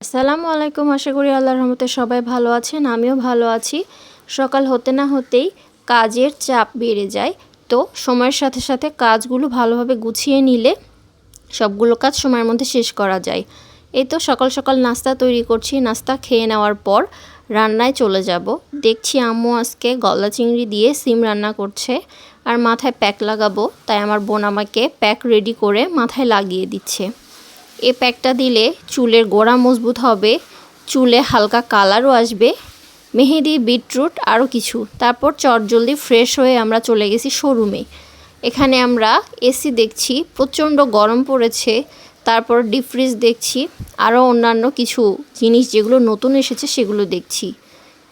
আসসালামু আলাইকুম। আশা করি আল্লাহর রহমতে সবাই ভালো আছেন, আমিও ভালো আছি। সকাল হতে না হতেই কাজের চাপ বেড়ে যায়, তো সময়ের সাথে সাথে কাজগুলো ভালোভাবে গুছিয়ে নিলে সবগুলো কাজ সময়ের মধ্যে শেষ করা যায়। এই তো সকাল সকাল নাস্তা তৈরি করছি। নাস্তা খেয়ে নেওয়ার পর রান্নায় চলে যাব। দেখছি আম্মু আজকে গলদা চিংড়ি দিয়ে সিম রান্না করছে আর মাথায় প্যাক লাগাবো, তাই আমার বোন আমাকে প্যাক রেডি করে মাথায় লাগিয়ে দিচ্ছে। এই প্যাকটা দিলে চুলের গোড়া মজবুত হবে, চুলে হালকা কালারও আসবে, মেহেদি, বিটরুট আরও কিছু। তারপর চটজলদি ফ্রেশ হয়ে আমরা চলে গেছি শোরুমে। এখানে আমরা এসি দেখছি, প্রচণ্ড গরম পড়েছে। তারপর ডিপ ফ্রিজ দেখছি, আরও অন্যান্য কিছু জিনিস যেগুলো নতুন এসেছে সেগুলো দেখছি।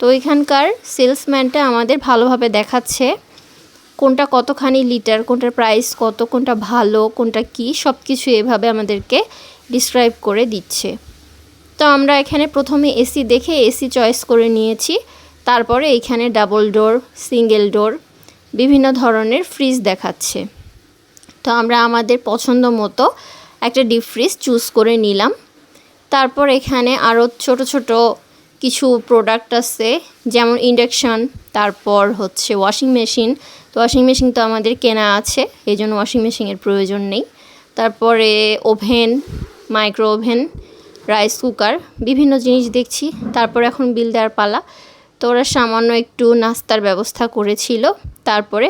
তো এখানকার সেলসম্যানটা আমাদের ভালোভাবে দেখাচ্ছে কোনটা কতখানি লিটার, কোনটার প্রাইস কত, কোনটা ভালো, কোনটা কি, সব কিছু এভাবে আমাদেরকে ডিসক্রাইব করে দিচ্ছে। তো আমরা এখানে প্রথমে এসি দেখে এসি চয়েস করে নিয়েছি। তারপরে এখানে ডাবল ডোর, সিঙ্গেল ডোর, বিভিন্ন ধরনের ফ্রিজ দেখাচ্ছে। তো আমরা আমাদের পছন্দ মতো একটা ডিপ ফ্রিজ চুজ করে নিলাম। তারপর এখানে আরও ছোট ছোট কিছু প্রোডাক্ট আছে, যেমন ইন্ডাকশান, তারপর হচ্ছে ওয়াশিং মেশিন। তো ওয়াশিং মেশিন তো আমাদের কেনা আছে, এই জন্য ওয়াশিং মেশিনের প্রয়োজন নেই। তারপরে oven, micro oven, rice cooker, বিভিন্ন জিনিস দেখছি। তারপর এখন বিল দেওয়ার পালা। তো ওরা সামান্য একটু নাস্তার ব্যবস্থা করেছিল, তারপরে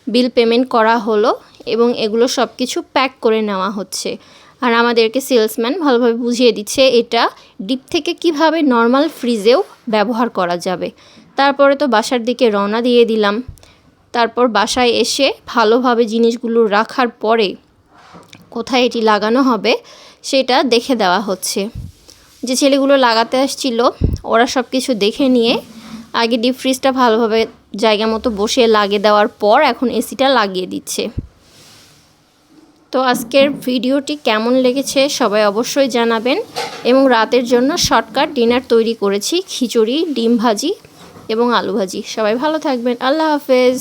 বিল পেমেন্ট করা হলো এবং এগুলো সব কিছু প্যাক করে নেওয়া হচ্ছে। আর আমাদেরকে সেলসম্যান ভালোভাবে বুঝিয়ে দিচ্ছে এটা ডিপ থেকে কিভাবে নর্মাল ফ্রিজেও ব্যবহার করা যাবে। তারপরে তো বাসার দিকে রওনা দিয়ে দিলাম। তারপর বাসায় এসে ভালোভাবে জিনিসগুলো রাখার পরে কোথায় এটি লাগানো হবে সেটা দেখে দেওয়া হচ্ছে। যে ছেলেগুলো লাগাতে আসছিল ওরা সব কিছু দেখে নিয়ে আগে ডিপ ফ্রিজটা ভালোভাবে জায়গা মতো বসিয়ে লাগিয়ে দেওয়ার পর এখন এসিটা লাগিয়ে দিচ্ছে। তো আজকের ভিডিওটি কেমন লেগেছে সবাই অবশ্যই জানাবেন। এবং রাতের জন্য শর্টকাট ডিনার তৈরি করেছি, খিচুড়ি, ডিম ভাজি এবং আলু ভাজি। সবাই ভালো থাকবেন। আল্লাহ হাফেজ।